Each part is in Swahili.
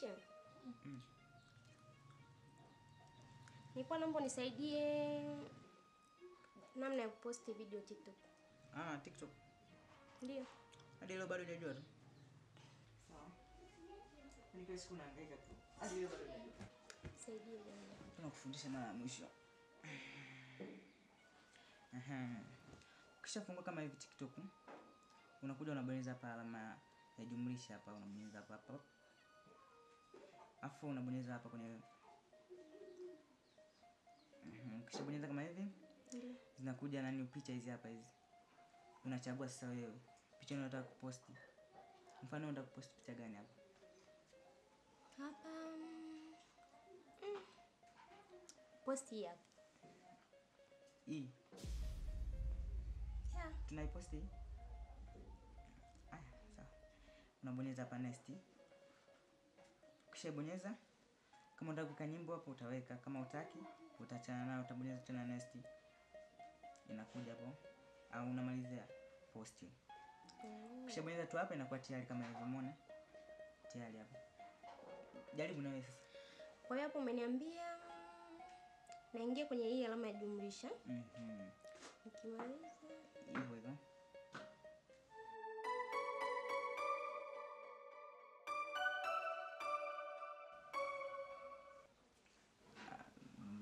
Shem. Nilikuwa naomba nisaidie namna ya kuposti video TikTok. TikTok. Ndio. Hadi leo bado hujajua tu. Sawa. Ni kwa siku naangaika tu. Hadi leo bado hujajua. Saidie bwana. Tunakufundisha na mwisho. Ukishafungua kama hivi TikTok, unakuja unabonyeza hapa alama ya jumlisha hapa, unabonyeza hapa. Afu unabonyeza hapa kwenye ukishabonyeza kama hivi, ndio zinakuja nani picha hizi hapa hizi. Unachagua sasa wewe picha unataka kuposti. Mfano unataka kuposti picha gani hapa? Hapa posti hapa. Hii. Yeah. Tunaiposti. Sawa. Unabonyeza hapa next. Ukishabonyeza kama unataka kuweka nyimbo hapo utaweka, kama utaki utachana nayo, utabonyeza tena next. Inakuja hapo au unamalizia posti. Ukishabonyeza tu hapa inakuwa tayari kama hivyo, umeona? Tayari hapo. Jaribu na wewe sasa. Kwa hiyo hapo umeniambia naingia kwenye hii alama ya jumlisha. Nikimaliza hivyo hivyo.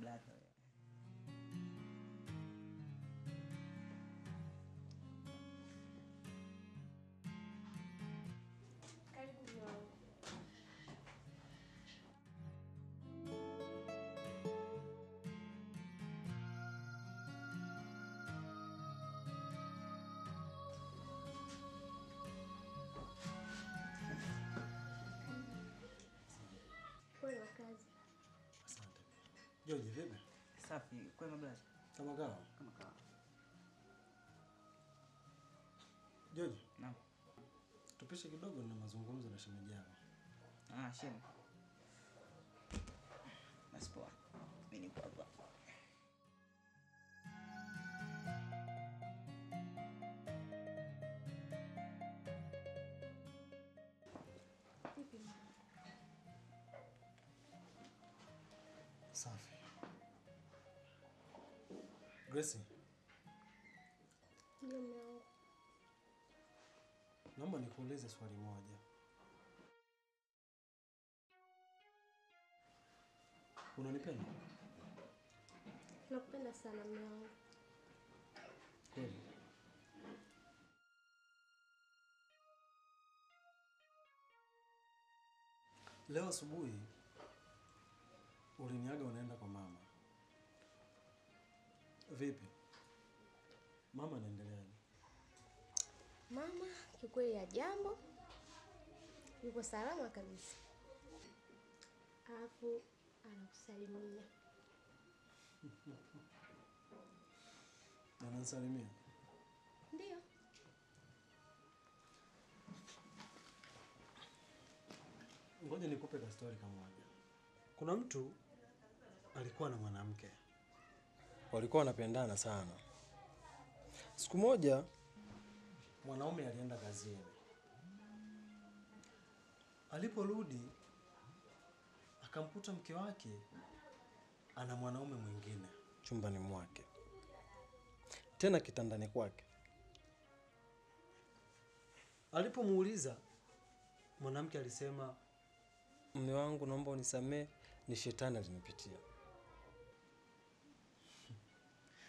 Black. karibu wangu. Pole na kazi. Asante. George, vipi? Safi, kwema blaza. Kama kawa? Kama kawa. George, Naam. tupishe kidogo na mazungumzo na shemeji yako. Shem. Basi poa. Mimi niko hapa. Safi. Gracie, Ndio mume wangu. naomba nikuulize swali moja. Unanipenda? Nakupenda sana mume wangu. Kweli? Leo asubuhi uliniaga unaenda kwa mama. Vipi? Mama anaendeleaje? Mama kikweli ya jambo yuko salama kabisa. Alafu anakusalimia. Ananisalimia? Ndio. Ngoja nikupe ka story kamoja. Kuna mtu alikuwa na mwanamke. Walikuwa wanapendana sana. Siku moja mwanaume alienda kazini. Aliporudi akamkuta mke wake ana mwanaume mwingine chumbani mwake. Tena kitandani kwake. Alipomuuliza, mwanamke alisema, mume wangu naomba unisamee, ni shetani alinipitia.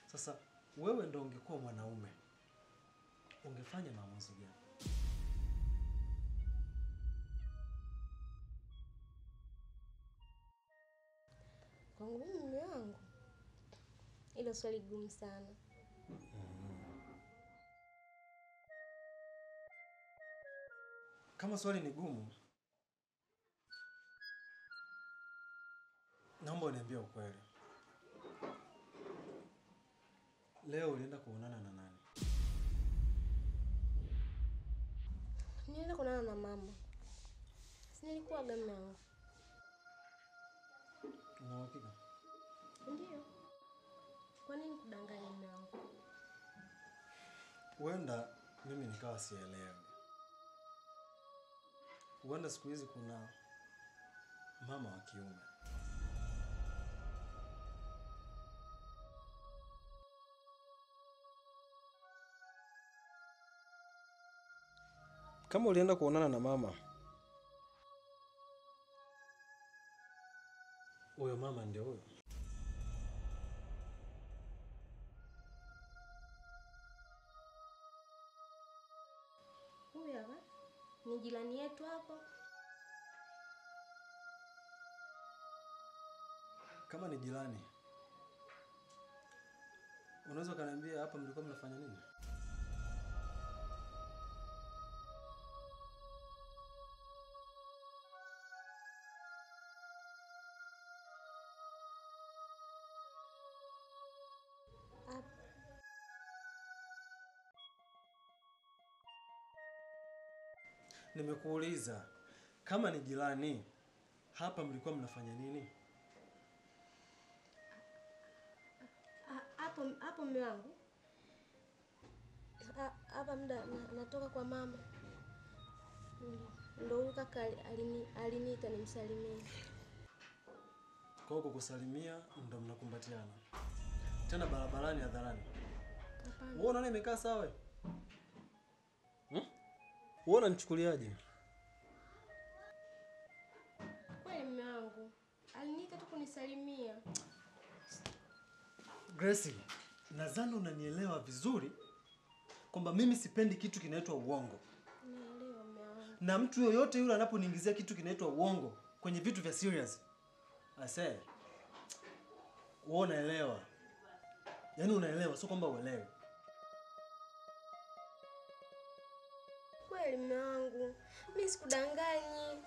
Sasa wewe ndo ungekuwa mwanaume, ungefanya maamuzi gani? Kwangu mimi mume wangu, hilo swali gumu sana. Kama swali ni gumu, naomba uniambie ukweli. Leo ulienda kuonana na nani? Nilienda kuonana na mama. Si nilikuwa mume wangu. Una uhakika? Ndio. Kwa nini kudanganya mume wangu? Huenda mimi nikawa sielewi. Huenda siku hizi kuna mama wa kiume. Kama ulienda kuonana na mama, huyo mama ndio huyo. Huyu hapa ni jirani yetu hapo. Kama ni jirani, unaweza kaniambia hapa mlikuwa mnafanya nini? Nimekuuliza kama ni jirani, hapa mlikuwa mnafanya nini? Hapo mume wangu. Hapa muda natoka kwa mama. Ndio huyu kaka aliniita nimsalimie. Kwa hiyo kukusalimia ndio mnakumbatiana. Tena barabarani hadharani. Hapana. Wewe unaona imekaa sawa? Wewe unanichukuliaje? Kweli mume wangu. Aliniita tu kunisalimia. Gracie, nadhani unanielewa vizuri kwamba mimi sipendi kitu kinaitwa uongo. Naelewa mume wangu. Na mtu yoyote yule anaponiingizia kitu kinaitwa uongo kwenye vitu vya serious, wewe unaelewa. Yaani unaelewa, sio kwamba uelewe. Kweli mume wangu. Mimi sikudanganyi.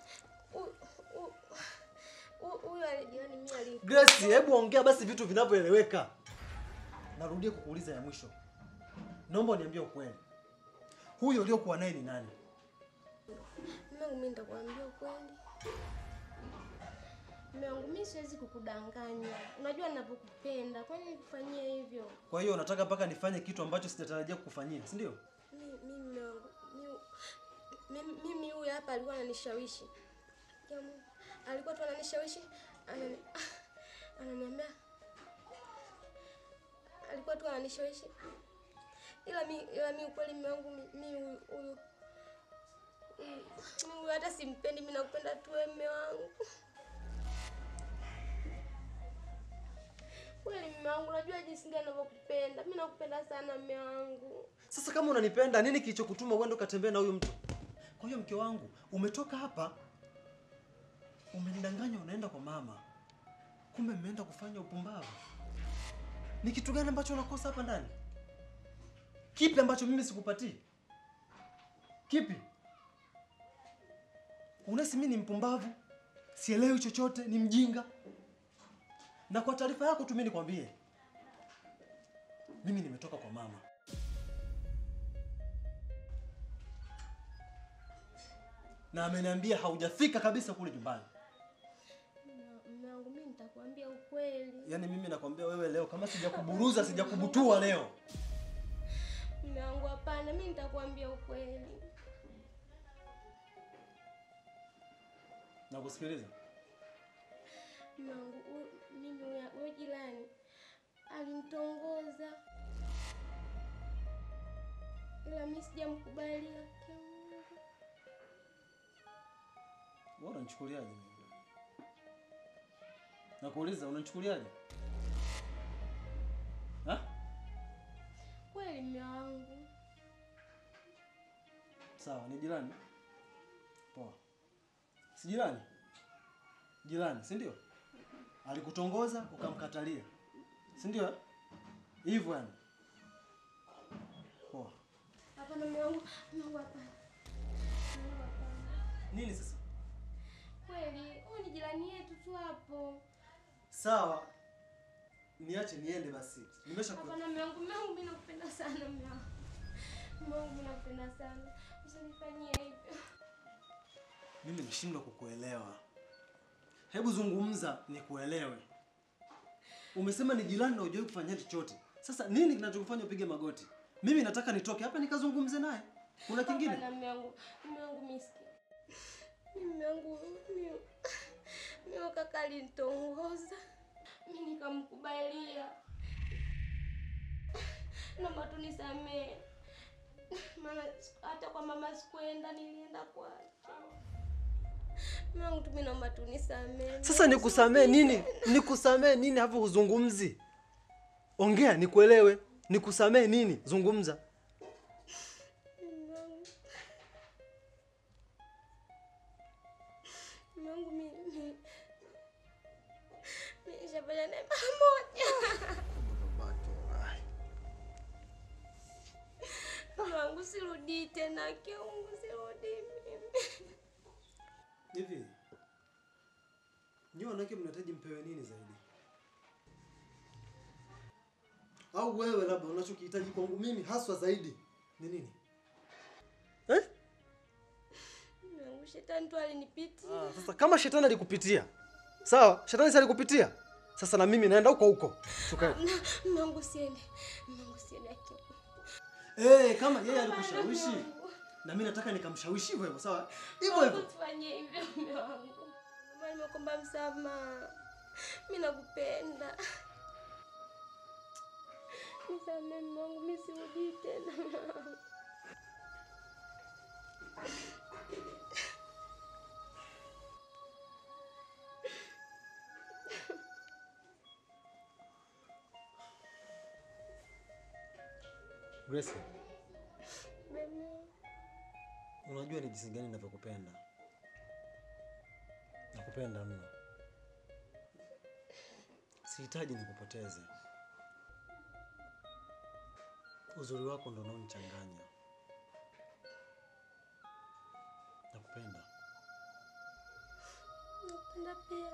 Huyu alijani mimi ali. Gracie, hebu ongea basi vitu vinavyoeleweka. Narudia kukuuliza ya mwisho. Naomba uniambie ukweli. Huyo uliokuwa naye ni nani? Mume wangu, mimi nitakwambia ukweli. Mume wangu, mimi siwezi kukudanganya. Unajua ninapokupenda. Kwa nini nikufanyie hivyo? Kwa hiyo unataka mpaka nifanye kitu ambacho sijatarajia kukufanyia, si ndio? Mume wangu, mimi huyu hapa alikuwa ananishawishi. Alikuwa tu ananishawishi, ananiambia. Alikuwa tu ananishawishi. Ila mimi ukweli mume wangu, mimi huyu hata simpendi, mimi nakupenda tu wewe mume wangu. Kweli mume wangu, unajua jinsi gani ninavyokupenda. Mimi nakupenda sana mume wangu. Sasa kama unanipenda, nini kilichokutuma uende ukatembea na huyu mtu? Kwa hiyo mke wangu, umetoka hapa, umenidanganya unaenda kwa mama. Kumbe mmeenda kufanya upumbavu. Ni kitu gani ambacho unakosa hapa ndani? Kipi ambacho mimi sikupatii? Kipi? Unahisi mimi ni mpumbavu? Sielewi chochote, ni mjinga? Na kwa taarifa yako tu mimi nikwambie, mimi nimetoka kwa mama. Na ameniambia haujafika kabisa kule nyumbani. Mume wangu, mimi nitakwambia ukweli. Yaani mimi nakwambia wewe leo kama sijakuburuza, sijakubutua leo. Mume wangu, hapana, mimi nitakwambia ukweli. Nakusikiliza. Mume wangu, mimi huyo jirani alinitongoza. Ila mimi sijamkubalia. Wewe unanichukuliaje mimi? Nakuuliza unanichukuliaje? Kweli mume wangu. Sawa, ni jirani? Poa. Si jirani? Jirani, si ndio? Alikutongoza ukamkatalia. Si ndio? Hivyo yani. Poa. Hapana mume wangu, hapana. Nini sasa? Kweli, huyu ni jirani yetu tu hapo. Sawa. Niache niende basi. Hapana mume wangu, mimi nakupenda sana mume wangu. Mume wangu, mimi nakupenda sana. Usinifanyie hivyo. Mimi nimeshindwa kukuelewa. Hebu zungumza nikuelewe. Umesema ni jirani na hujui kufanya chochote. Sasa nini kinachokufanya upige magoti? Mimi nataka nitoke hapa nikazungumze naye. Kuna kingine? Hapana mume wangu, mimi mume wangu Mimi kaka alinitongoza. Mimi nikamkubalia. Naomba tu nisamee. Maana hata kwa mama sikuenda, nilienda kwake. Mungu tu mimi naomba tu nisamee. Sasa nikusamee nini? Nikusamee nini hapo huzungumzi? Ongea nikuelewe. Nikusamee nini? Zungumza. Mungu mimi nishafanya naye pamoja. Mungu sirudi tena, kiungu sirudi mimi. Hivi. Nyinyi wanawake mnahitaji mpewe nini zaidi? Au wewe labda unachokihitaji kwangu mimi haswa zaidi ni nini? Mungu shetani tu alinipitia. Sasa kama shetani alikupitia. Sawa? Shetani si alikupitia? Sasa na mimi naenda huko. Tukae. Mungu siende. Mungu siende akiwa. Kama yeye alikushawishi na mimi nataka nikamshawishi hivyo, sawa? Hivyo. Usifanye hivyo mume wangu. Mama nimekomba msamaha. Mimi nakupenda. Nisamehe Mungu, mimi sirudi tena. Grace. Unajua ni jinsi gani ninavyokupenda. Nakupenda mno. Sihitaji nikupoteze. Uzuri wako ndio unaonichanganya. Nakupenda. Nakupenda pia.